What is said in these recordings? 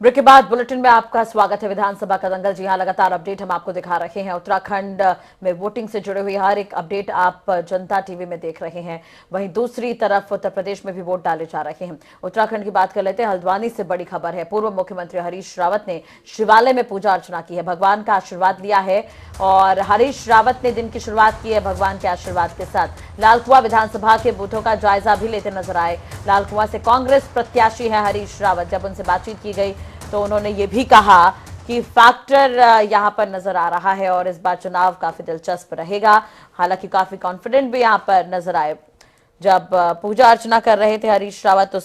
Break के बाद bulletin में आपका स्वागत है। विधानसभा का दंगल, जी हां, लगातार अपडेट हम आपको दिखा रहे हैं। उत्तराखंड में वोटिंग से जुड़े हुए हर एक अपडेट आप जनता टीवी में देख रहे हैं। वहीं दूसरी तरफ उत्तर प्रदेश में भी वोट डाले जा रहे हैं। उत्तराखंड की बात कर लेते हैं। हल्द्वानी से बड़ी खबर है। पूर्व मुख्यमंत्री हरीश रावत ने शिवालय में पूजा अर्चना की है, भगवान का आशीर्वाद लिया है और हरीश रावत ने दिन की शुरुआत की है भगवान के आशीर्वाद के साथ। लालकुआं विधानसभा के बूथों का जायजा भी लेते नजर आए। लालकुआं से कांग्रेस प्रत्याशी है हरीश रावत। जब उनसे बातचीत की गई तो उन्होंने ये भी कहा कि फैक्टर यहां पर नजर आ रहा है और इस बार चुनाव काफी दिलचस्प रहेगा। हालांकि काफी कॉन्फिडेंट भी यहां पर नजर आए। जब पूजा अर्चना कर रहे थे हरीश रावत तो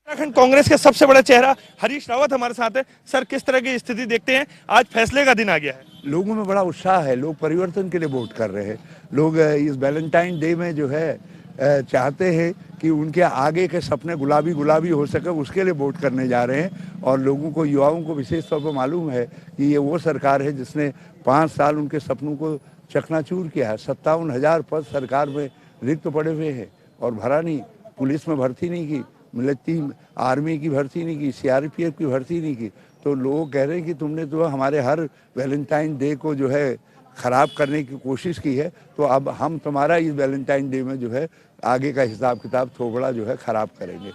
उत्तराखंड कांग्रेस के सबसे बड़ा चेहरा हरीश रावत हमारे साथ है। सर, किस तरह की स्थिति देखते हैं? आज फैसले का दिन आ गया है। लोगों में बड़ा उत्साह है, लोग परिवर्तन के लिए वोट कर रहे हैं। लोग इस वैलेंटाइन डे में जो है चाहते हैं कि उनके आगे के सपने गुलाबी गुलाबी हो सके, उसके लिए वोट करने जा रहे हैं। और लोगों को, युवाओं को विशेष तौर पर मालूम है कि ये वो सरकार है जिसने 5 साल उनके सपनों को चकनाचूर किया है। 57,000 पद सरकार में रिक्त पड़े हुए हैं और भरा नहीं। पुलिस में भर्ती नहीं की, मिलिट्री आर्मी की भर्ती नहीं की, सीआरपीएफ की भर्ती नहीं की। तो लोग कह रहे हैं कि तुमने तो हमारे हर वैलेंटाइन डे को जो है खराब करने की कोशिश की है, तो अब हम तुम्हारा इस वैलेंटाइन डे में जो है आगे का हिसाब किताब थोड़ा जो है खराब करेंगे।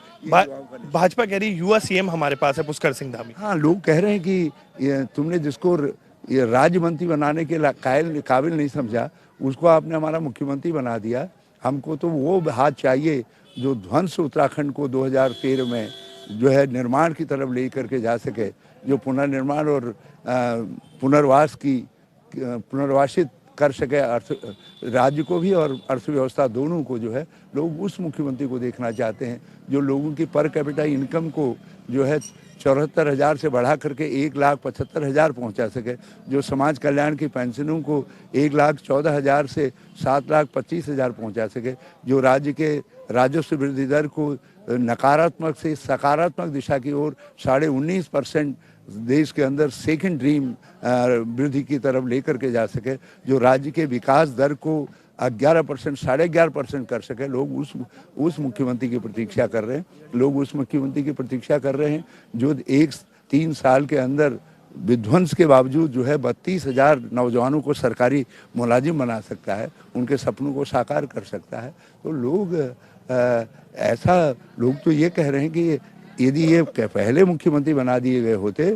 भाजपा कह रही युवा सीएम हमारे पास है, पुष्कर सिंह धामी। हाँ, लोग कह रहे हैं कि तुमने जिसको ये राज्य मंत्री बनाने के काबिल नहीं समझा, उसको आपने हमारा मुख्यमंत्री बना दिया। हमको तो वो हाथ चाहिए जो ध्वंस उत्तराखंड को 2013 में जो है निर्माण की तरफ ले करके जा सके, जो पुनर्निर्माण और पुनर्वासित कर सके राज्य को भी और अर्थव्यवस्था दोनों को। जो है लोग उस मुख्यमंत्री को देखना चाहते हैं जो लोगों की पर कैपिटा इनकम को जो है 74,000 से बढ़ा करके 1,75,000 पहुंचा सके, जो समाज कल्याण की पेंशनों को 1,14,000 से 7,25,000 पहुंचा सके, जो राज्य के राजस्व वृद्धि दर को नकारात्मक से सकारात्मक दिशा की ओर 19.5% देश के अंदर सेकंड ड्रीम वृद्धि की तरफ लेकर के जा सके, जो राज्य के विकास दर को 11%, 11.5% कर सके। लोग उस मुख्यमंत्री की प्रतीक्षा कर रहे हैं। लोग उस मुख्यमंत्री की प्रतीक्षा कर रहे हैं जो 3 साल के अंदर विध्वंस के बावजूद जो है 32,000 नौजवानों को सरकारी मुलाजिम बना सकता है, उनके सपनों को साकार कर सकता है। तो लोग लोग तो ये कह रहे हैं कि यदि ये पहले मुख्यमंत्री बना दिए गए होते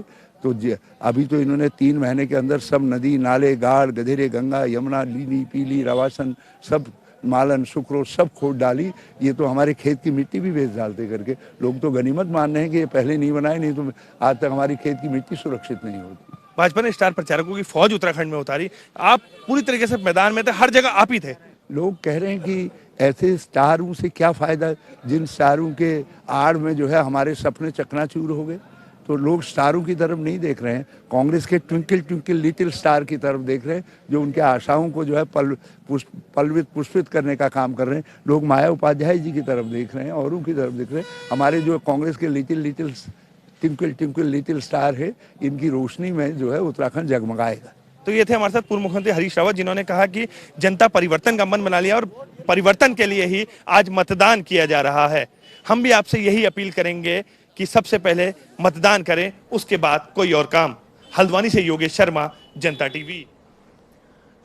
तो अभी तो इन्होंने 3 महीने के अंदर सब नदी नाले गाड़ गधेरे गंगा यमुना लीली पीली रवासन सब मालन सुक्रोत सब खोद डाली। ये तो हमारे खेत की मिट्टी भी बेच डालते करके। लोग तो गनीमत मान रहे हैं कि ये पहले नहीं बनाए, नहीं तो आज तक हमारी खेत की मिट्टी सुरक्षित नहीं होती। भाजपा ने स्टार प्रचारकों की फौज उत्तराखंड में उतारी, आप पूरी तरीके से मैदान में थे, हर जगह आप ही थे। लोग कह रहे हैं कि ऐसे स्टारों से क्या फायदा जिन स्टारों के आड़ में जो है हमारे सपने चकनाचूर हो गए। तो लोग स्टारों की तरफ नहीं देख रहे हैं, कांग्रेस के ट्विंकल ट्विंकल लिटिल स्टार की तरफ देख रहे हैं, जो उनके आशाओं को जो है पल्वित पुष्पित करने का काम कर रहे हैं। लोग माया उपाध्याय जी की तरफ देख रहे हैं, औरों की तरफ देख रहे हैं। हमारे जो कांग्रेस के little twinkle twinkle little star है, इनकी रोशनी में जो है उत्तराखंड जगमगाएगा। तो ये थे हमारे साथ पूर्व मुख्यमंत्री हरीश रावत, जिन्होंने कहा कि जनता परिवर्तन का मन बना लिया और परिवर्तन के लिए ही आज मतदान किया जा रहा है। हम भी आपसे यही अपील करेंगे कि सबसे पहले मतदान करें, उसके बाद कोई और काम। हल्द्वानी से योगेश शर्मा, जनता टीवी।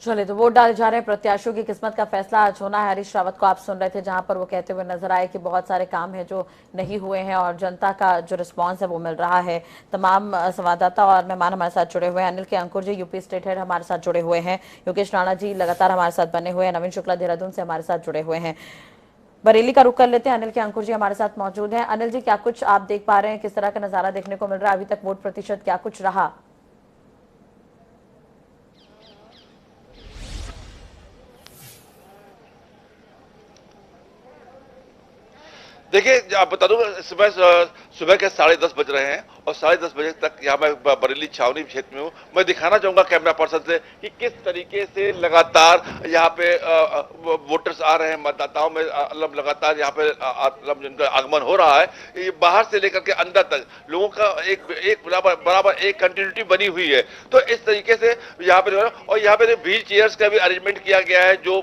चलिए, तो वोट डाले जा रहे हैं। प्रत्याशियों की किस्मत का फैसला आज होना है। हरीश रावत को आप सुन रहे थे, जहां पर वो कहते हुए नजर आए कि बहुत सारे काम हैं जो नहीं हुए हैं और जनता का जो रिस्पांस है वो मिल रहा है। तमाम संवाददाता और मेहमान हमारे साथ जुड़े हुए हैं। अनिल के अंकुर जी यूपी स्टेट हेड हमारे साथ जुड़े हुए हैं। योगेश राणा जी लगातार हमारे साथ बने हुए हैं। नवीन शुक्ला देहरादून से हमारे साथ जुड़े हुए हैं। बरेली का रुख कर लेते हैं। अनिल के अंकुर जी हमारे साथ मौजूद हैं। अनिल जी, क्या कुछ आप देख पा रहे हैं, किस तरह का नजारा देखने को मिल रहा है? अभी तक वोट प्रतिशत क्या कुछ रहा? देखिए, आप बता दूं, सुबह के 10:30 बज रहे हैं और 10:30 बजे तक यहाँ मैं बरेली छावनी क्षेत्र में हूँ। मैं दिखाना चाहूंगा कैमरा पर्सन से कि किस तरीके से लगातार यहाँ पे वोटर्स आ रहे हैं, मतदाताओं में लगातार यहाँ पे जिनका आगमन हो रहा है। ये बाहर से लेकर के अंदर तक लोगों का एक बराबर एक कंटिन्यूटी बनी हुई है। तो इस तरीके से यहाँ पे और यहाँ पे व्हील चेयर्स का भी अरेंजमेंट किया गया है। जो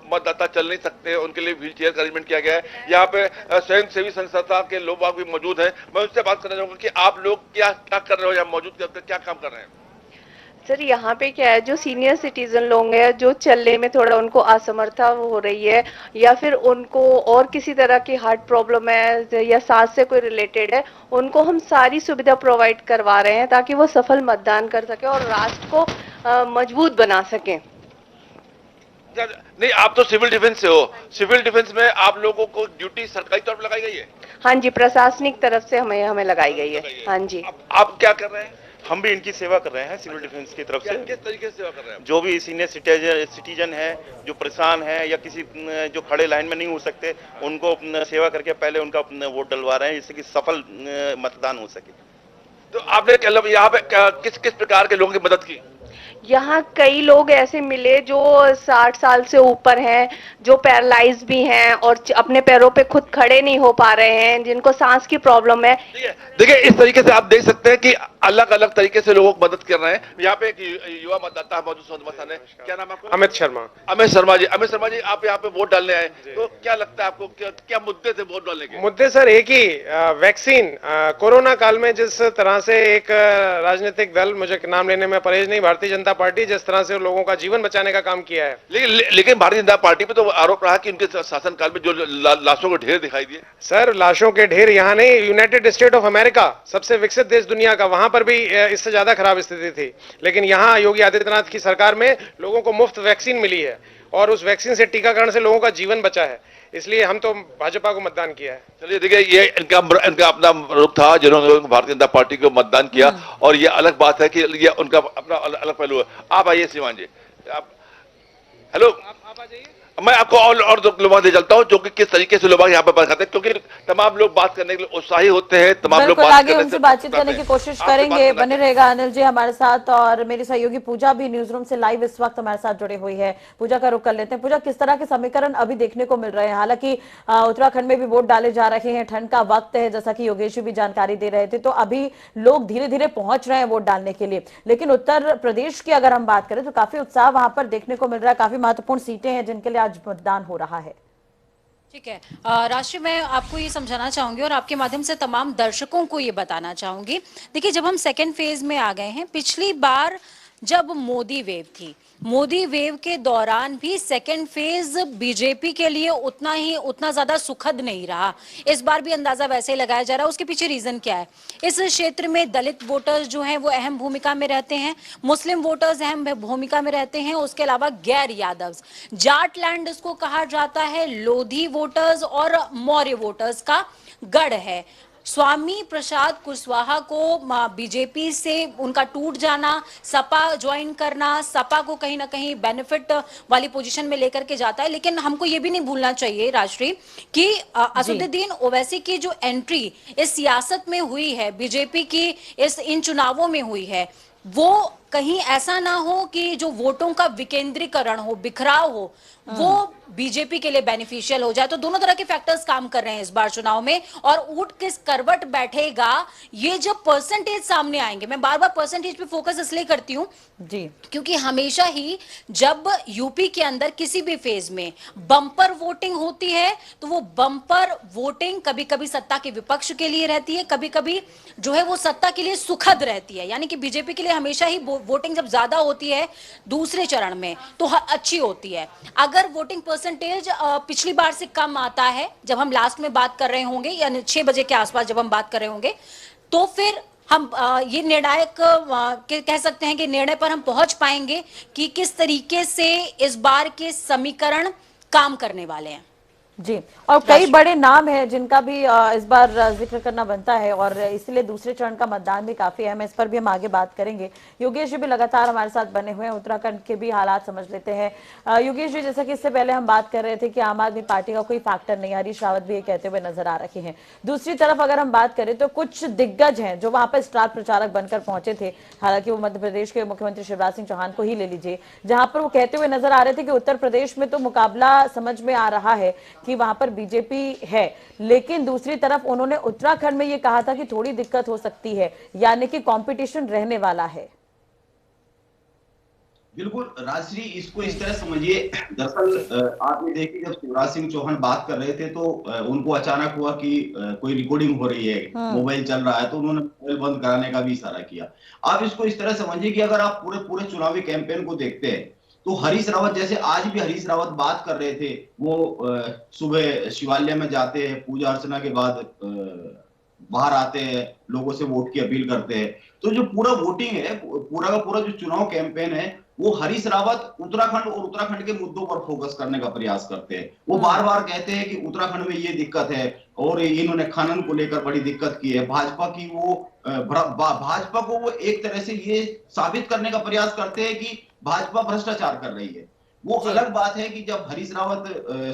मतदाता चल नहीं सकते उनके लिए व्हील चेयर का अरेंजमेंट किया गया है। यहाँ पे स्वयं सेवी संस्था के लोग भी मौजूद हैं। मैं उनसे बात करना चाहूंगा कि आप लोग क्या क्या कर रहे हो, यहाँ मौजूद क्या काम कर रहे हैं? सर यहाँ पे क्या है, जो सीनियर सिटीजन लोग हैं जो चलने में थोड़ा उनको असमर्था हो रही है या फिर उनको और किसी तरह की हार्ट प्रॉब्लम है या सांस से कोई रिलेटेड है, उनको हम सारी सुविधा प्रोवाइड करवा रहे हैं ताकि वो सफल मतदान कर सके और राष्ट्र को मजबूत बना सकें। नहीं, आप तो सिविल डिफेंस से हो। सिविल डिफेंस में आप लोगों को ड्यूटी सरकारी तौर पर लगाई गई है? हाँ जी, प्रशासनिक तरफ से हमें लगाई गई है। हाँ जी। आप क्या कर रहे हैं? हम भी इनकी सेवा कर रहे हैं सिविल डिफेंस की तरफ से। किस तरीके से सेवा कर रहे हैं? जो भी सीनियर सिटीजन है, जो परेशान है या किसी जो खड़े लाइन में नहीं हो सकते, उनको सेवा करके पहले उनका वोट डलवा रहे हैं जिससे कि सफल मतदान हो सके। तो आपने यहाँ पे किस किस प्रकार के लोगों की मदद की? यहाँ कई लोग ऐसे मिले जो 60 साल से ऊपर हैं, जो पैरालाइज भी हैं और अपने पैरों पे खुद खड़े नहीं हो पा रहे हैं, जिनको सांस की प्रॉब्लम है। देखिए इस तरीके से आप देख सकते हैं कि अलग अलग तरीके से लोगों को मदद कर रहे हैं। यहाँ पे एक युवा मतदाता मौजूद है। क्या नाम है आपका? अमित शर्मा। अमित शर्मा जी, अमित शर्मा जी, आप यहाँ पे वोट डालने आए, तो क्या लगता है आपको, क्या मुद्दे थे वोट डालने के? मुद्दे सर एक ही, वैक्सीन। कोरोना काल में जिस तरह से एक राजनीतिक दल, मुझे नाम लेने में परहेज नहीं, भारतीय जनता पार्टी जिस तरह से लोगों का जीवन बचाने का काम किया है, लेकिन भारतीय जनता पार्टी पे तो आरोप रहा कि उनके शासनकाल में जो लाशों के ढेर दिखाई दिए। सर लाशों के ढेर यहाँ नहीं, यूनाइटेड स्टेट ऑफ अमेरिका, सबसे विकसित देश दुनिया का, वहां पर भी इससे ज्यादा खराब स्थिति थी। लेकिन यहाँ योगी आदित्यनाथ की सरकार में लोगों को मुफ्त वैक्सीन मिली है और उस वैक्सीन से, टीकाकरण से लोगों का जीवन बचा है। इसलिए हम तो भाजपा को मतदान किया है। चलिए देखिए, ये इनका अपना रुख था जिन्होंने भारतीय जनता पार्टी को मतदान किया, और ये अलग बात है कि ये उनका अपना अलग पहलू है। आप आइए श्रीमान जी, आप हेलो, आप आ जाइए। मैं आपको और दो लोग दे चलता हूँ जो कि किस तरीके से लोग यहाँ पे बात करते हैं, क्योंकि तमाम लोग बात करने के लिए उत्साही होते हैं। तमाम लोग आगे उनसे बातचीत करने की कोशिश करेंगे। बने रहेगा अनिल जी हमारे साथ, और मेरी सहयोगी पूजा भी न्यूज रूम से लाइव इस वक्त हमारे साथ जुड़ी हुई है। पूजा का रुख कर लेते हैं। पूजा, किस तरह के समीकरण अभी देखने को मिल रहे हैं? हालांकि उत्तराखंड में भी वोट डाले जा रहे हैं, ठंड का वक्त है, जैसा कि योगेश भी जानकारी दे रहे थे, तो अभी लोग धीरे धीरे पहुंच रहे हैं वोट डालने के लिए। लेकिन उत्तर प्रदेश की अगर हम बात करें तो काफी उत्साह वहां पर देखने को मिल रहा है। काफी महत्वपूर्ण सीटें हैं जिनके लिए आज मतदान हो रहा है। ठीक है राष्ट्रीय, मैं आपको ये समझाना चाहूंगी और आपके माध्यम से तमाम दर्शकों को ये बताना चाहूंगी। देखिए, जब हम सेकेंड फेज में आ गए हैं, पिछली बार जब मोदी वेव थी, मोदी वेव के दौरान भी सेकेंड फेज बीजेपी के लिए उतना ज्यादा सुखद नहीं रहा। इस बार भी अंदाजा वैसे ही लगाया जा रहा है। उसके पीछे रीजन क्या है? इस क्षेत्र में दलित वोटर्स जो हैं वो अहम भूमिका में रहते हैं, मुस्लिम वोटर्स अहम भूमिका में रहते हैं, उसके अलावा गैर यादव, जाट लैंड इसको कहा जाता है, लोधी वोटर्स और मौर्य वोटर्स का गढ़ है। स्वामी प्रसाद कुशवाहा को बीजेपी से उनका टूट जाना, सपा ज्वाइन करना, सपा को कहीं ना कहीं बेनिफिट वाली पोजीशन में लेकर के जाता है। लेकिन हमको ये भी नहीं भूलना चाहिए राष्ट्रीय कि असदुद्दीन ओवैसी की जो एंट्री इस सियासत में हुई है, बीजेपी की इन चुनावों में हुई है, वो कहीं ऐसा ना हो कि जो वोटों का विकेंद्रीकरण हो, बिखराव हो, वो बीजेपी के लिए बेनिफिशियल हो जाए। तो दोनों तरह के फैक्टर्स काम कर रहे हैं इस बार चुनाव में, और ऊंट किस करवट बैठेगा ये जब परसेंटेज सामने आएंगे। मैं बार बार परसेंटेज पे फोकस इसलिए करती हूँ जी, क्योंकि हमेशा ही जब यूपी के अंदर किसी भी फेज में बम्पर वोटिंग होती है तो वो बम्पर वोटिंग कभी कभी सत्ता के विपक्ष के लिए रहती है, कभी कभी जो है वो सत्ता के लिए सुखद रहती है। यानी कि बीजेपी के लिए हमेशा ही वोटिंग जब ज्यादा होती है दूसरे चरण में तो अच्छी होती है। अगर वोटिंग परसेंटेज पिछली बार से कम आता है, जब हम लास्ट में बात कर रहे होंगे यानी 6 बजे के आसपास जब हम बात कर रहे होंगे, तो फिर हम ये निर्णायक कह सकते हैं कि निर्णय पर हम पहुंच पाएंगे कि किस तरीके से इस बार के समीकरण काम करने वाले हैं। जी, और कई बड़े नाम हैं जिनका भी इस बार जिक्र करना बनता है और इसलिए दूसरे चरण का मतदान भी काफी अहम है। इस पर भी हम आगे बात करेंगे। योगेश जी भी लगातार हमारे साथ बने हुए हैं, उत्तराखंड के भी हालात समझ लेते हैं। योगेश जी, जैसा कि इससे पहले हम बात कर रहे थे कि आम आदमी पार्टी का कोई फैक्टर नहीं, हरीश रावत भी ये कहते हुए नजर आ रहे हैं। दूसरी तरफ अगर हम बात करें तो कुछ दिग्गज हैं जो वहां पर स्टार प्रचारक बनकर पहुंचे थे, हालांकि वो मध्य प्रदेश के मुख्यमंत्री शिवराज सिंह चौहान को ही ले लीजिए, जहां पर वो कहते हुए नजर आ रहे थे कि उत्तर प्रदेश में तो मुकाबला समझ में आ रहा है कि वहां पर बीजेपी है, लेकिन दूसरी तरफ उन्होंने उत्तराखंड में यह कहा था कि थोड़ी दिक्कत हो सकती है, यानी कि कंपटीशन रहने वाला है। बिल्कुल राजश्री, इसको इस तरह समझिए। दरअसल आपने देखी जब शिवराज सिंह चौहान बात कर रहे थे तो उनको अचानक हुआ कि कोई रिकॉर्डिंग हो रही है, मोबाइल चल रहा है, तो उन्होंने मोबाइल बंद कराने का भी इशारा किया। आप इसको इस तरह समझिए कि अगर आप पूरे पूरे चुनावी कैंपेन को देखते हैं तो हरीश रावत, जैसे आज भी हरीश रावत बात कर रहे थे, वो सुबह शिवालय में जाते हैं, पूजा अर्चना के बाद बाहर आते हैं, लोगों से वोट की अपील करते हैं। तो जो पूरा वोटिंग है, पूरा का पूरा जो चुनाव कैंपेन है, वो हरीश रावत उत्तराखंड और उत्तराखंड के मुद्दों पर फोकस करने का प्रयास करते हैं। वो बार बार कहते हैं कि उत्तराखंड में ये दिक्कत है और इन्होंने खनन को लेकर बड़ी दिक्कत की है। भाजपा की वो भाजपा को वो एक तरह से ये साबित करने का प्रयास करते हैं कि भाजपा भ्रष्टाचार कर रही है। वो अलग बात है कि जब हरीश रावत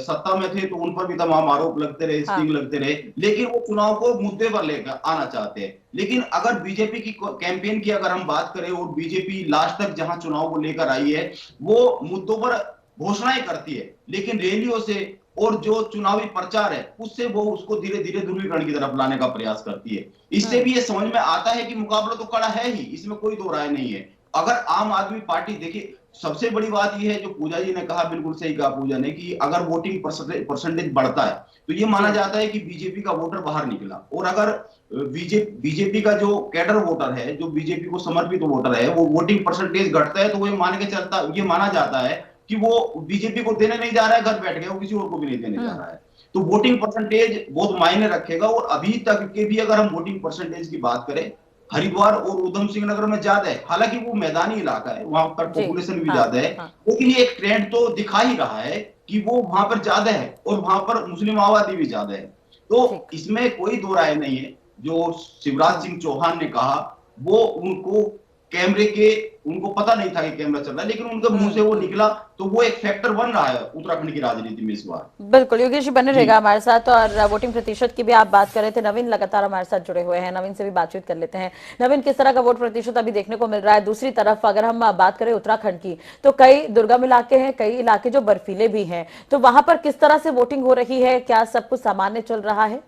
सत्ता में थे तो उन पर भी तमाम आरोप लगते रहे, स्टिंग लगते रहे, लेकिन वो चुनाव को मुद्दे पर लेकर आना चाहते हैं। लेकिन अगर बीजेपी की कैंपेन की अगर हम बात करें और बीजेपी लास्ट तक जहां चुनाव को लेकर आई है, वो मुद्दों पर घोषणाएं करती है, लेकिन रैलियों से और जो चुनावी प्रचार है उससे वो उसको धीरे धीरे ध्रुवीकरण की तरफ लाने का प्रयास करती है। इससे भी ये समझ में आता है कि मुकाबला तो कड़ा है ही, इसमें कोई दो राय नहीं है। अगर आम आदमी पार्टी, देखिए सबसे बड़ी बात यह है जो पूजा जी ने कहा, बिल्कुल सही कहा पूजा ने, कि अगर वोटिंग परसेंटेज बढ़ता है तो ये माना जाता है कि बीजेपी का वोटर बाहर निकला, और अगर बीजेपी का जो कैडर वोटर है, जो बीजेपी को समर्पित वोटर है, वो वोटिंग परसेंटेज घटता है तो वो ये माना जाता है कि वो बीजेपी को देने नहीं जा रहा है, घर बैठ गया, वो किसी और को भी नहीं देने जा रहा है। तो वोटिंग परसेंटेज बहुत मायने रखेगा। और अभी तक के भी अगर हम वोटिंग परसेंटेज की बात करें, हरिद्वार और उधम सिंह नगर में ज्यादा है, हालांकि वो मैदानी इलाका है, वहां पर पॉपुलेशन भी ज्यादा है, लेकिन ये एक ट्रेंड तो दिखा ही रहा है कि वो वहां पर ज्यादा है और वहां पर मुस्लिम आबादी भी ज्यादा है। तो इसमें कोई दो राय नहीं है। जो शिवराज सिंह चौहान ने कहा वो उनको उनको पता नहीं था कि कैमरा चल रहा है, लेकिन उनके मुंह से वो निकला, तो वो एक फैक्टर बन रहा है उत्तराखंड की राजनीति में इस बार। बिल्कुल, योगेश जी बने रहेगा हमारे साथ। और वोटिंग प्रतिशत की भी आप बात कर रहे थे, नवीन लगातार हमारे साथ जुड़े हुए हैं, नवीन से भी बातचीत कर लेते हैं। नवीन, किस तरह का वोट प्रतिशत अभी देखने को मिल रहा है? दूसरी तरफ अगर हम बात करें उत्तराखंड की, तो कई दुर्गम इलाके हैं, कई इलाके जो बर्फीले भी हैं, तो वहां पर किस तरह से वोटिंग हो रही है? क्या सब कुछ सामान्य चल रहा है?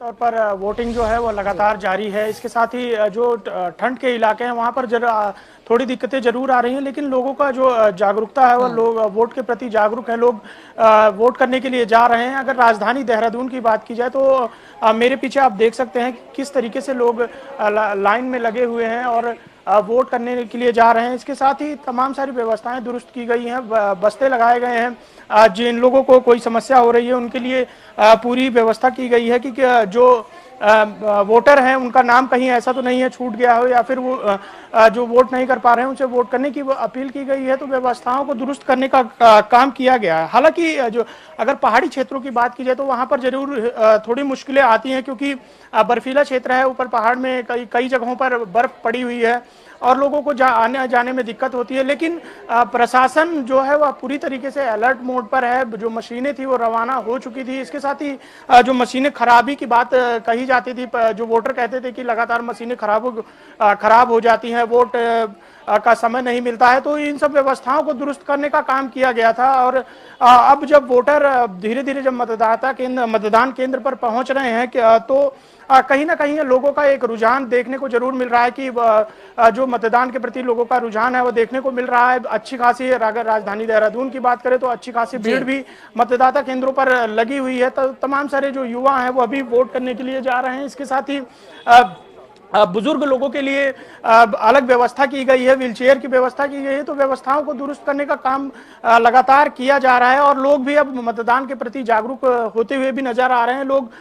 तौर पर वोटिंग जो है वो लगातार जारी है। इसके साथ ही जो ठंड के इलाके हैं वहां पर थोड़ी दिक्कतें जरूर आ रही हैं, लेकिन लोगों का जो जागरूकता है वो लोग वोट के प्रति जागरूक हैं, लोग वोट करने के लिए जा रहे हैं। अगर राजधानी देहरादून की बात की जाए तो मेरे पीछे आप देख सकते हैं किस तरीके से लोग लाइन में लगे हुए हैं और वोट करने के लिए जा रहे हैं। इसके साथ ही तमाम सारी व्यवस्थाएं दुरुस्त की गई हैं, बस्ते लगाए गए हैं। जिन लोगों को कोई समस्या हो रही है उनके लिए पूरी व्यवस्था की गई है कि जो वोटर हैं उनका नाम कहीं ऐसा तो नहीं है छूट गया हो, या फिर वो जो वोट नहीं कर पा रहे हैं उनसे वोट करने की अपील की गई है। तो व्यवस्थाओं को दुरुस्त करने का काम किया गया है। हालांकि जो अगर पहाड़ी क्षेत्रों की बात की जाए तो वहां पर जरूर थोड़ी मुश्किलें आती हैं, क्योंकि बर्फीला क्षेत्र है, ऊपर पहाड़ में कई जगहों पर बर्फ पड़ी हुई है और लोगों को आने जाने में दिक्कत होती है। लेकिन प्रशासन जो है वह पूरी तरीके से अलर्ट मोड पर है। जो मशीनें थी वो रवाना हो चुकी थी। इसके साथ ही जो मशीनें खराबी की बात कही जाती थी, जो वोटर कहते थे कि लगातार मशीनें खराब हो जाती हैं, वोट का समय नहीं मिलता है, तो इन सब व्यवस्थाओं को दुरुस्त करने का काम किया गया था। और अब जब वोटर धीरे धीरे जब मतदान केंद्र पर पहुंच रहे हैं तो कहीं ना कहीं लोगों का एक रुझान देखने को जरूर मिल रहा है कि जो मतदान के प्रति लोगों का रुझान है वो देखने को मिल रहा है। अच्छी खासी, अगर राजधानी देहरादून की बात करें तो अच्छी खासी भीड़ भी मतदाता केंद्रों पर लगी हुई है। तो तमाम सारे जो युवा हैं वो अभी वोट करने के लिए जा रहे हैं। इसके साथ ही बुजुर्ग लोगों के लिए अलग व्यवस्था की गई है, व्हीलचेयर की व्यवस्था की गई है। तो व्यवस्थाओं को दुरुस्त करने का काम लगातार किया जा रहा है और लोग भी अब मतदान के प्रति जागरूक होते हुए भी नजर आ रहे हैं। लोग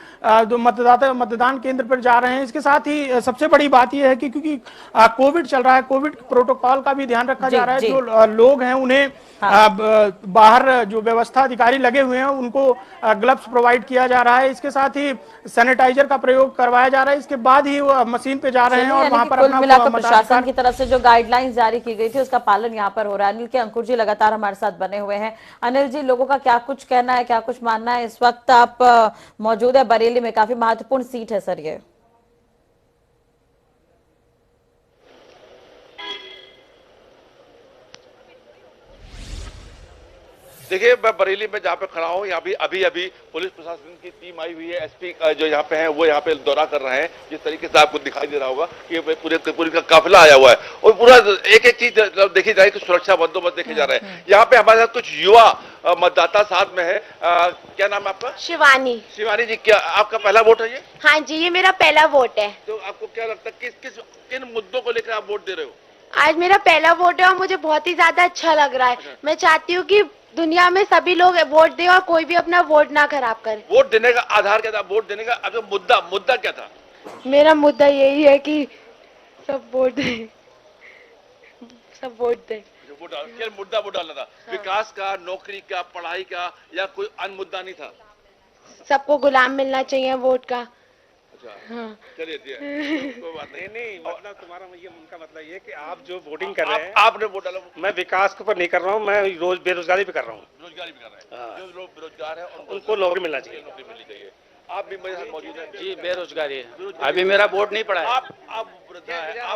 मतदान केंद्र पर जा रहे हैं। इसके साथ ही सबसे बड़ी बात यह है कि क्योंकि कोविड चल रहा है, कोविड प्रोटोकॉल का भी ध्यान रखा जा रहा है। जो लोग हैं उन्हें बाहर जो व्यवस्था अधिकारी लगे हुए हैं उनको ग्लव्स प्रोवाइड किया जा रहा है। इसके साथ ही सैनिटाइजर का प्रयोग करवाया जा रहा है। इसके बाद ही वो मशीन पे जा रहे हैं और वहां पर कुल मिलाकर प्रशासन की तरफ से जो गाइडलाइंस जारी की गई थी उसका पालन यहाँ पर हो रहा है। अनिल के अंकुर जी लगातार हमारे साथ बने हुए हैं। अनिल जी, लोगों का क्या कुछ कहना है, क्या कुछ मानना है? इस वक्त आप मौजूद है बरेली में, काफी महत्वपूर्ण सीट है सर ये। देखिए, मैं बरेली में जहाँ पे खड़ा हूँ, यहाँ भी अभी पुलिस प्रशासन की टीम आई हुई है। एसपी जो यहाँ पे हैं वो यहाँ पे दौरा कर रहे हैं। जिस तरीके से आपको दिखाई दे रहा होगा कि पूरे का काफिला आया हुआ है और पूरा एक एक चीज देखी जाए कि सुरक्षा बंदोबस्त देखे जा रहे हैं। यहाँ पे हमारे साथ कुछ युवा मतदाता साथ में है। क्या नाम है आपका? शिवानी। शिवानी जी, क्या आपका पहला वोट है ये? हाँ जी, ये मेरा पहला वोट है। तो आपको क्या लगता है किन मुद्दों को लेकर आप वोट दे रहे हो? आज मेरा पहला वोट है और मुझे बहुत ही ज्यादा अच्छा लग रहा है। मैं चाहती हूँ कि दुनिया में सभी लोग वोट दें और कोई भी अपना वोट ना खराब करे। वोट देने का आधार क्या था? वोट देने का आपका मुद्दा क्या था? मेरा मुद्दा यही है कि सब वोट दें, सब वोट दें। मुद्दा वोट डालना था। हाँ। विकास का, नौकरी का, पढ़ाई का या कोई अन्य मुद्दा नहीं था? सबको गुलाम मिलना चाहिए वोट का। हाँ। चलिए कोई बात नहीं मतलब तुम्हारा ये उनका मतलब ये कि आप जो वोटिंग कर रहे हैं, आपने वोट डाला। मैं विकास के ऊपर नहीं कर रहा हूँ, मैं रोज बेरोजगारी पे कर रहा हूँ। रोजगारी भी कर रहे हैं। जो लोग बेरोजगार है उनको नौकरी मिलना चाहिए। नौकरी मिलनी चाहिए। आप भी मेरे साथ मौजूद हैं। जी, बेरोजगारी है। अभी मेरा वोट नहीं पड़ा है। आप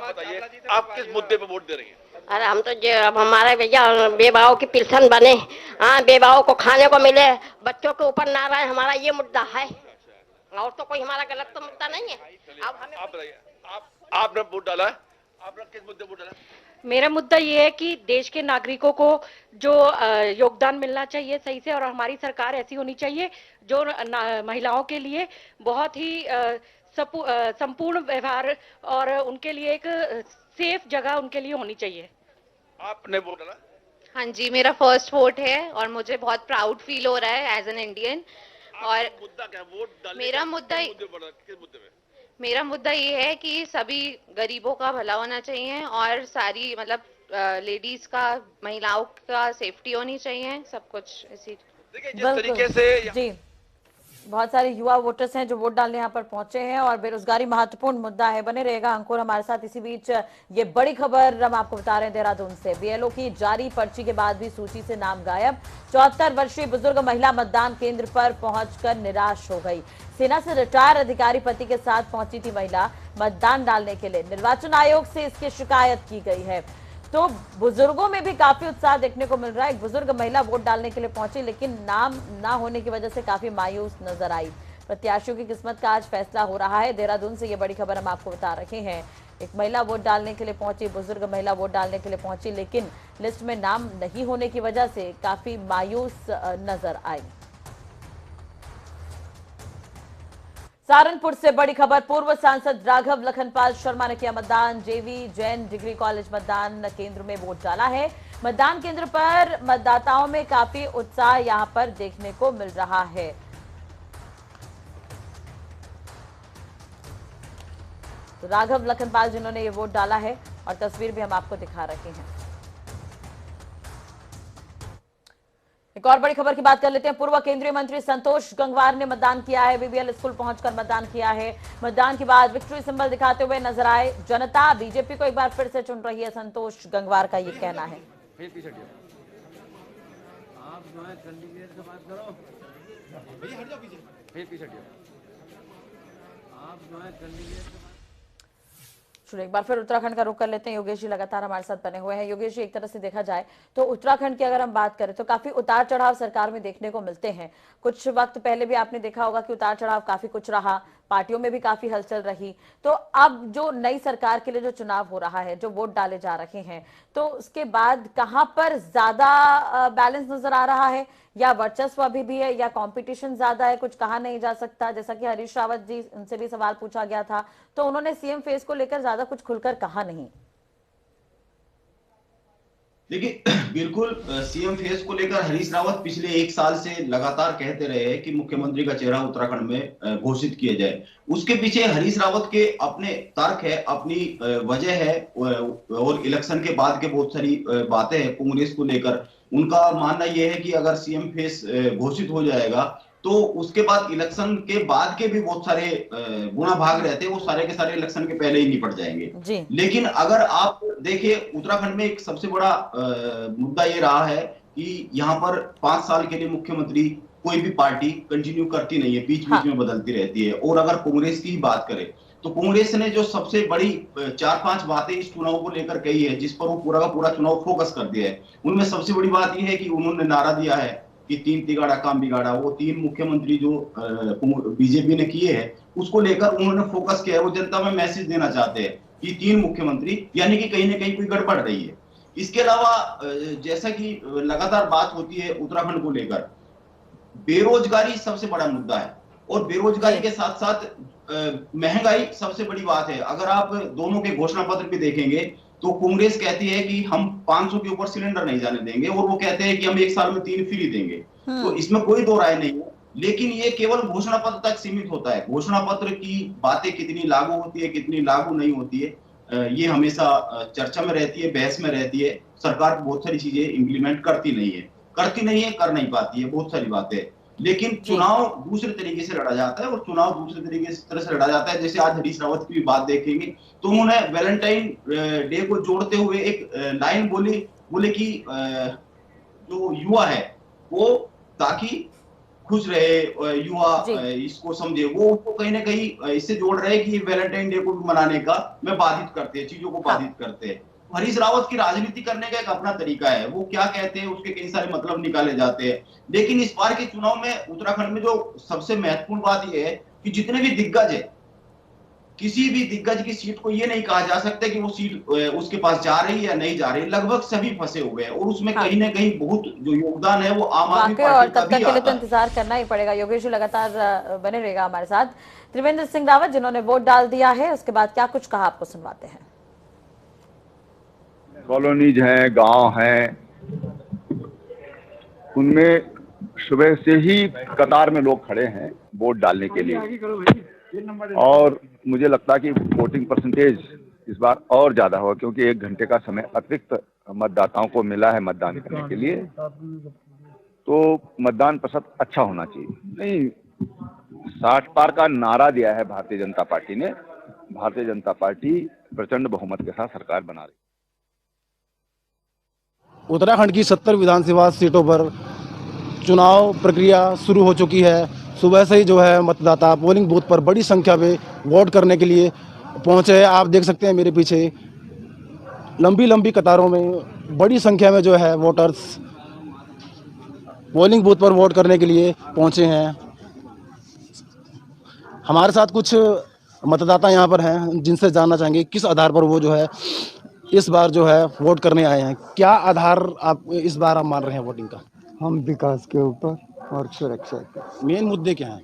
बताइए, आप किस मुद्दे पे वोट दे रही हैं? अरे हम तो अब हमारे भैया बेवाओं की पेंशन बने, हाँ, बेवाओं को खाने को मिले, बच्चों के ऊपर ना रहे, हमारा ये मुद्दा है और तो कोई हमारा गलत तो मुद्दा नहीं है। अब हमें आप बताइए, आपने वोट डाला है? आपने किस मुद्दे वोट डाला? मेरा मुद्दा ये है कि देश के नागरिकों को जो योगदान मिलना चाहिए सही से, और हमारी सरकार ऐसी होनी चाहिए जो महिलाओं के लिए बहुत ही संपूर्ण व्यवहार और उनके लिए एक सेफ जगह उनके लिए होनी चाहिए। आपने वोट डाला? हाँ जी, मेरा फर्स्ट वोट है और मुझे बहुत प्राउड फील हो रहा है एज एन इंडियन। और मुद्दा क्या? वोट डालने मेरा मुद्दा किस मुद्दे में? मेरा मुद्दा ये है कि सभी गरीबों का भला होना चाहिए और सारी मतलब लेडीज का, महिलाओं का सेफ्टी होनी चाहिए, सब कुछ इसी। देखिए जिस तरीके से जी, बहुत सारे युवा वोटर्स हैं जो वोट डालने यहाँ पर पहुंचे हैं और बेरोजगारी महत्वपूर्ण मुद्दा है। बने रहेगा अंकुर हमारे साथ। इसी बीच ये बड़ी खबर हम आपको बता रहे हैं देहरादून से। बीएलओ की जारी पर्ची के बाद भी सूची से नाम गायब। 74 वर्षीय बुजुर्ग महिला मतदान केंद्र पर पहुंचकर निराश हो गई। सेना से रिटायर अधिकारी पति के साथ पहुंची थी महिला मतदान डालने के लिए। निर्वाचन आयोग से इसकी शिकायत की गई है। तो बुजुर्गों में भी काफी उत्साह देखने को मिल रहा है। एक बुजुर्ग महिला वोट डालने के लिए पहुंची लेकिन नाम ना होने की वजह से काफी मायूस नजर आई। प्रत्याशियों की किस्मत का आज फैसला हो रहा है। देहरादून से ये बड़ी खबर हम आपको बता रहे हैं। एक महिला वोट डालने के लिए पहुंची, बुजुर्ग महिला वोट डालने के लिए पहुंची लेकिन लिस्ट में नाम नहीं होने की वजह से काफी मायूस नजर आई। सहारनपुर से बड़ी खबर। पूर्व सांसद राघव लखनपाल शर्मा ने किया मतदान। जेवी जैन डिग्री कॉलेज मतदान केंद्र में वोट डाला है। मतदान केंद्र पर मतदाताओं में काफी उत्साह यहां पर देखने को मिल रहा है। तो राघव लखनपाल जिन्होंने ये वोट डाला है और तस्वीर भी हम आपको दिखा रहे हैं। एक और बड़ी खबर की बात कर लेते हैं। पूर्व केंद्रीय मंत्री संतोष गंगवार ने मतदान किया है। बीबीएल स्कूल पहुंचकर मतदान किया है। मतदान के बाद विक्ट्री सिंबल दिखाते हुए नजर आए। जनता बीजेपी को एक बार फिर से चुन रही है, संतोष गंगवार का ये कहना है। एक बार फिर उत्तराखंड का रुख कर लेते हैं। योगेश जी लगातार हमारे साथ बने हुए हैं। योगेश जी, एक तरह से देखा जाए तो उत्तराखंड की अगर हम बात करें तो काफी उतार चढ़ाव सरकार में देखने को मिलते हैं। कुछ वक्त पहले भी आपने देखा होगा कि उतार चढ़ाव काफी कुछ रहा। पार्टियों में भी काफी हलचल रही। तो अब जो नई सरकार के लिए जो चुनाव हो रहा है, जो वोट डाले जा रहे हैं, तो उसके बाद कहां पर ज्यादा बैलेंस नजर आ रहा है, या वर्चस्व अभी भी है, या कंपटीशन ज्यादा है, कुछ कहा नहीं जा सकता। जैसा कि हरीश रावत जी, उनसे भी सवाल पूछा गया था, तो उन्होंने सीएम फेस को लेकर ज्यादा कुछ खुलकर कहा नहीं। देखिए, बिल्कुल सीएम फेस को लेकर हरीश रावत पिछले 1 साल से लगातार कहते रहे हैं कि मुख्यमंत्री का चेहरा उत्तराखंड में घोषित किया जाए। उसके पीछे हरीश रावत के अपने तर्क है, अपनी वजह है, और इलेक्शन के बाद के बहुत सारी बातें हैं कांग्रेस को लेकर। उनका मानना यह है कि अगर सीएम फेस घोषित हो जाएगा तो उसके बाद इलेक्शन के बाद के भी बहुत सारे गुना भाग रहते हैं, वो सारे के सारे इलेक्शन के पहले ही निपट जाएंगे। लेकिन अगर आप देखिए, उत्तराखंड में एक सबसे बड़ा मुद्दा ये रहा है कि यहाँ पर 5 साल के लिए मुख्यमंत्री कोई भी पार्टी कंटिन्यू करती नहीं है, बीच बीच में बदलती रहती है। और अगर कांग्रेस की ही बात करें तो कांग्रेस ने जो सबसे बड़ी 4-5 बातें इस चुनाव को लेकर कही है, जिस पर वो पूरा का पूरा चुनाव फोकस कर दिया है, उनमें सबसे बड़ी बात यह है कि उन्होंने नारा दिया है कि 3 तिगाड़ा काम बिगाड़ा। वो 3 मुख्यमंत्री जो बीजेपी ने किए हैं, उसको लेकर उन्होंने फोकस किया है। वो जनता में मैसेज देना चाहते हैं कि 3 मुख्यमंत्री, यानी कि कहीं ना कहीं कोई गड़बड़ रही है। इसके अलावा जैसा कि लगातार बात होती है उत्तराखंड को लेकर, बेरोजगारी सबसे बड़ा मुद्दा है, और बेरोजगारी के साथ साथ महंगाई सबसे बड़ी बात है। अगर आप दोनों के घोषणा पत्र भी देखेंगे तो कांग्रेस कहती है कि हम 500 के ऊपर सिलेंडर नहीं जाने देंगे, और वो कहते हैं कि हम 1 साल में 3 फ्री देंगे। तो इसमें कोई दो राय नहीं है, लेकिन ये केवल घोषणा पत्र तक सीमित होता है। घोषणा पत्र की बातें कितनी लागू होती है, कितनी लागू नहीं होती है, ये हमेशा चर्चा में रहती है, बहस में रहती है। सरकार बहुत सारी चीजें इंप्लीमेंट करती नहीं है, कर नहीं पाती है बहुत सारी बातें। लेकिन चुनाव दूसरे तरीके से लड़ा जाता है, और चुनाव दूसरे तरीके से लड़ा जाता है। जैसे आज हरीश रावत की भी बात देखेंगे तो उन्होंने वैलेंटाइन डे को जोड़ते हुए एक लाइन बोले कि जो युवा है वो ताकि खुश रहे, युवा इसको समझे, वो उसको कहीं ना कहीं इससे जोड़ रहे हैं कि वैलेंटाइन डे को भी मनाने का में बाधित करते हैं, चीजों को बाधित करते हैं। हरीश रावत की राजनीति करने का एक अपना तरीका है, वो क्या कहते हैं उसके कई सारे मतलब निकाले जाते हैं। लेकिन इस बार के चुनाव में उत्तराखंड में जो सबसे महत्वपूर्ण बात यह है कि जितने भी दिग्गज है, किसी भी दिग्गज की सीट को ये नहीं कहा जा सकता कि वो सीट उसके पास जा रही है या नहीं जा रही, लगभग सभी फंसे हुए हैं। और उसमें कहीं ना कहीं बहुत जो योगदान है वो आम आदमी पार्टी और का तब तक भी के लिए तो आता है। इंतजार करना ही पड़ेगा। योगेश जी लगातार बने रहेगा हमारे साथ। त्रिवेंद्र सिंह रावत जिन्होंने वोट डाल दिया है, उसके बाद क्या कुछ कहा, आपको सुनवाते हैं। कॉलोनीज हैं, गांव हैं, उनमें सुबह से ही कतार में लोग खड़े हैं वोट डालने के लिए, और मुझे लगता है कि वोटिंग परसेंटेज इस बार और ज्यादा होगा, क्योंकि 1 घंटे का समय अतिरिक्त मतदाताओं को मिला है मतदान करने के लिए। तो मतदान प्रतिशत अच्छा होना चाहिए। नहीं, 60 पार का नारा दिया है भारतीय जनता पार्टी ने। भारतीय जनता पार्टी प्रचंड बहुमत के साथ सरकार बना रही। उत्तराखंड की 70 विधानसभा सीटों पर चुनाव प्रक्रिया शुरू हो चुकी है। सुबह से ही जो है मतदाता पोलिंग बूथ पर बड़ी संख्या में वोट करने के लिए पहुंचे हैं। आप देख सकते हैं मेरे पीछे लंबी लंबी कतारों में बड़ी संख्या में जो है वोटर्स पोलिंग बूथ पर वोट करने के लिए पहुंचे हैं। हमारे साथ कुछ मतदाता यहां पर हैं, जिनसे जानना चाहेंगे किस आधार पर वो जो है इस बार जो है वोट करने आए हैं। क्या आधार आप इस बार आप मान रहे हैं वोटिंग का? हम विकास के ऊपर और सुरक्षा के। मेन मुद्दे क्या हैं?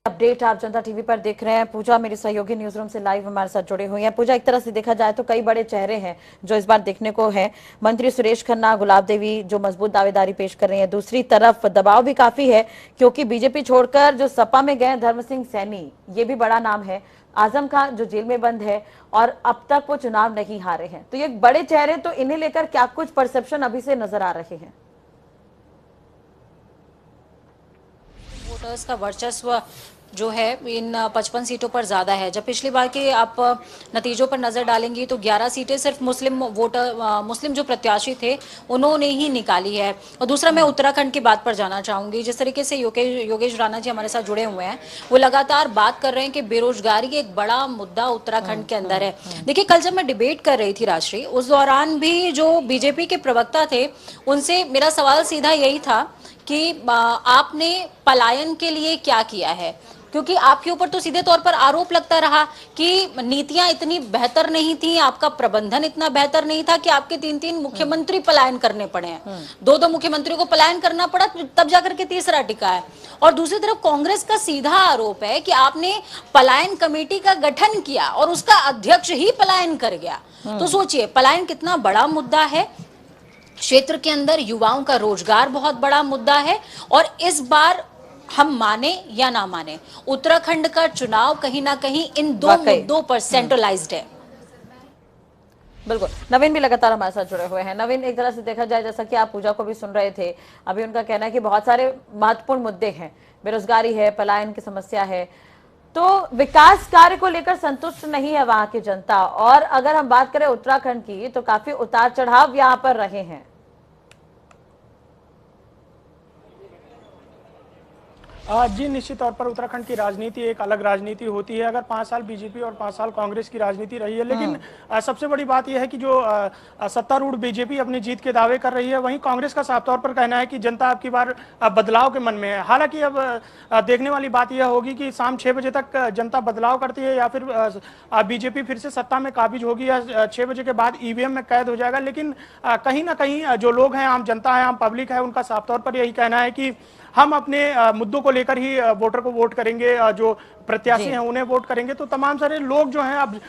अपडेट आप जनता टीवी पर देख रहे हैं। पूजा मेरी सहयोगी न्यूज रूम से लाइव हमारे साथ जुड़े हुई हैं। पूजा, एक तरह से देखा जाए तो कई बड़े चेहरे हैं जो इस बार देखने को है। मंत्री सुरेश खन्ना, गुलाब देवी जो मजबूत दावेदारी पेश कर रही हैं। दूसरी तरफ दबाव भी काफी है, क्योंकि बीजेपी छोड़कर जो सपा में गए धर्म सिंह सैनी, ये भी बड़ा नाम है। आजम खान जो जेल में बंद है और अब तक वो चुनाव नहीं हारे हैं। तो ये बड़े चेहरे, तो इन्हें लेकर क्या कुछ परसेप्शन अभी से नजर आ रहे हैं? वोटर्स का वर्चस्व जो है इन 55 सीटों पर ज्यादा है। जब पिछली बार के आप नतीजों पर नजर डालेंगी तो 11 सीटें सिर्फ मुस्लिम जो प्रत्याशी थे उन्होंने ही निकाली है। और दूसरा, मैं उत्तराखंड की बात पर जाना चाहूंगी। जिस तरीके से योगेश राणा जी हमारे साथ जुड़े हुए हैं, वो लगातार बात कर रहे हैं कि बेरोजगारी एक बड़ा मुद्दा उत्तराखंड के अंदर है। देखिए, कल जब मैं डिबेट कर रही थी राष्ट्रीय, उस दौरान भी जो बीजेपी के प्रवक्ता थे उनसे मेरा सवाल सीधा यही था कि आपने पलायन के लिए क्या किया है, क्योंकि आपके ऊपर तो सीधे तौर पर आरोप लगता रहा कि नीतियां इतनी बेहतर नहीं थी, आपका प्रबंधन इतना बेहतर नहीं था कि आपके 3-3 मुख्यमंत्री पलायन करने पड़े हैं। 2-2 मुख्यमंत्रियों को पलायन करना पड़ा, तब जाकर के तीसरा टिका है। और दूसरी तरफ कांग्रेस का सीधा आरोप है कि आपने पलायन कमेटी का गठन किया और उसका अध्यक्ष ही पलायन कर गया। तो सोचिए पलायन कितना बड़ा मुद्दा है। क्षेत्र के अंदर युवाओं का रोजगार बहुत बड़ा मुद्दा है और इस बार हम माने या ना माने, उत्तराखंड का चुनाव कहीं ना कहीं इन दो मुद्दों पर सेंट्रलाइज्ड है। बिल्कुल। नवीन भी लगातार हमारे साथ जुड़े हुए हैं। नवीन, एक तरह से देखा जाए, जैसा कि आप पूजा को भी सुन रहे थे, अभी उनका कहना है कि बहुत सारे महत्वपूर्ण मुद्दे हैं, बेरोजगारी है, पलायन की समस्या है, तो विकास कार्य को लेकर संतुष्ट नहीं है वहां की जनता। और अगर हम बात करें उत्तराखंड की, तो काफी उतार चढ़ाव यहाँ पर रहे हैं। जी, निश्चित तौर पर उत्तराखंड की राजनीति एक अलग राजनीति होती है। अगर 5 साल बीजेपी और 5 साल कांग्रेस की राजनीति रही है, लेकिन सबसे बड़ी बात यह है कि जो सत्तारूढ़ बीजेपी अपनी जीत के दावे कर रही है, वहीं कांग्रेस का साफ तौर पर कहना है कि जनता अब की बार बदलाव के मन में है। हालांकि अब देखने वाली बात यह होगी कि शाम 6 बजे तक जनता बदलाव करती है या फिर बीजेपी फिर से सत्ता में काबिज होगी या 6 बजे के बाद ईवीएम में कैद हो जाएगा। लेकिन कहीं ना कहीं जो लोग हैं, आम जनता है, आम पब्लिक है, उनका साफ तौर पर यही कहना है कि हम अपने मुद्दों को लेकर ही वोटर को वोट करेंगे, जो प्रत्याशी हैं उन्हें वोट करेंगे। तो तमाम सारे लोग जो हैं अब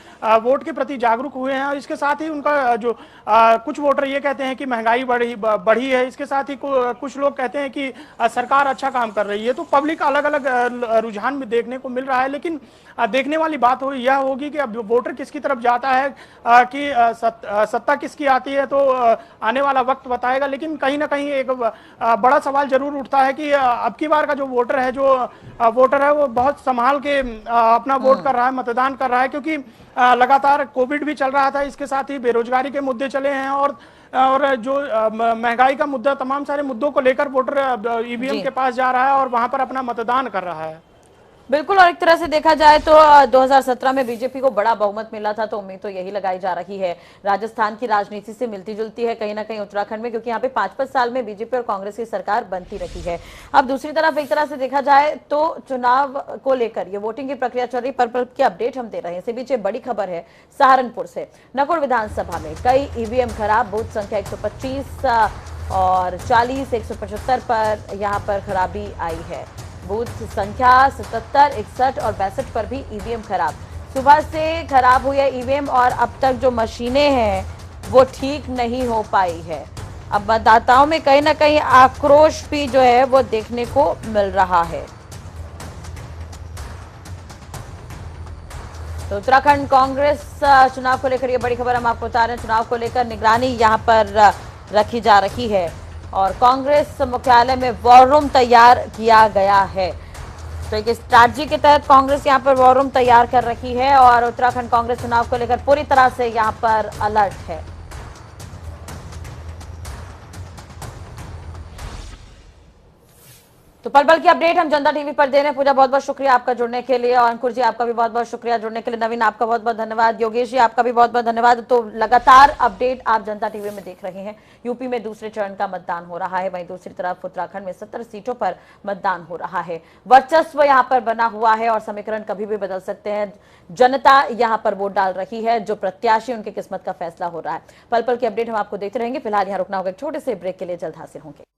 वोट के प्रति जागरूक हुए हैं और इसके साथ ही उनका जो कुछ वोटर ये कहते हैं कि महंगाई बढ़ी है, इसके साथ ही कुछ लोग कहते हैं कि सरकार अच्छा काम कर रही है। तो पब्लिक अलग अलग रुझान में देखने को मिल रहा है। लेकिन देखने वाली बात यह होगी कि अब वोटर किसकी तरफ जाता है, कि सत्ता किसकी आती है, तो आने वाला वक्त बताएगा। लेकिन कहीं ना कहीं एक बड़ा सवाल जरूर उठता है कि अब की बार का जो वोटर है वो बहुत संभाल के अपना वोट कर रहा है, मतदान कर रहा है, क्योंकि लगातार कोविड भी चल रहा था, इसके साथ ही बेरोजगारी के मुद्दे चले हैं और जो महंगाई का मुद्दा, तमाम सारे मुद्दों को लेकर वोटर ईवीएम के पास जा रहा है और वहां पर अपना मतदान कर रहा है। बिल्कुल। और एक तरह से देखा जाए तो 2017 में बीजेपी को बड़ा बहुमत मिला था, तो उम्मीद तो यही लगाई जा रही है। राजस्थान की राजनीति से मिलती जुलती है कहीं ना कहीं उत्तराखंड में, क्योंकि यहाँ पे 5-5 साल में बीजेपी और कांग्रेस की सरकार बनती रही है। अब दूसरी तरफ एक तरह से देखा जाए तो चुनाव को लेकर ये वोटिंग की प्रक्रिया चल रही, पर की अपडेट हम दे रहे हैं। इसी बीच बड़ी खबर है सहारनपुर से। नकुल विधानसभा में कई ईवीएम खराब, बूथ संख्या 125 और 40, 175 पर यहाँ पर खराबी आई है। बूथ संख्या 77, 61 और 62 पर भी ईवीएम खराब। सुबह से खराब हुई है ईवीएम और अब तक जो मशीनें हैं वो ठीक नहीं हो पाई है। अब मतदाताओं में कहीं ना कहीं आक्रोश भी जो है वो देखने को मिल रहा है। तो उत्तराखंड कांग्रेस चुनाव को लेकर ये बड़ी खबर हम आपको बता रहे हैं। चुनाव को लेकर निगरानी यहाँ पर रखी जा रही है और कांग्रेस मुख्यालय में वॉर रूम तैयार किया गया है। तो एक स्ट्रैटेजी के तहत कांग्रेस यहां पर वॉर रूम तैयार कर रही है और उत्तराखंड कांग्रेस चुनाव को लेकर पूरी तरह से यहां पर अलर्ट है। तो पल पल की अपडेट हम जनता टीवी पर दे रहे हैं। पूजा बहुत बहुत शुक्रिया आपका जुड़ने के लिए, और अंकुर जी आपका भी बहुत बहुत शुक्रिया जुड़ने के लिए, नवीन आपका बहुत बहुत धन्यवाद, योगेश जी आपका भी बहुत बहुत धन्यवाद। तो लगातार अपडेट आप जनता टीवी में देख रहे हैं। यूपी में दूसरे चरण का मतदान हो रहा है, वहीं दूसरी तरफ उत्तराखंड में 70 सीटों पर मतदान हो रहा है। वर्चस्व यहाँ पर बना हुआ है और समीकरण कभी भी बदल सकते हैं। जनता यहाँ पर वोट डाल रही है, जो प्रत्याशी उनकी किस्मत का फैसला हो रहा है। पल पल की अपडेट हम आपको देते रहेंगे। फिलहाल यहाँ रुकना होगा एक छोटे से ब्रेक के लिए, जल्द हाजिर होंगे।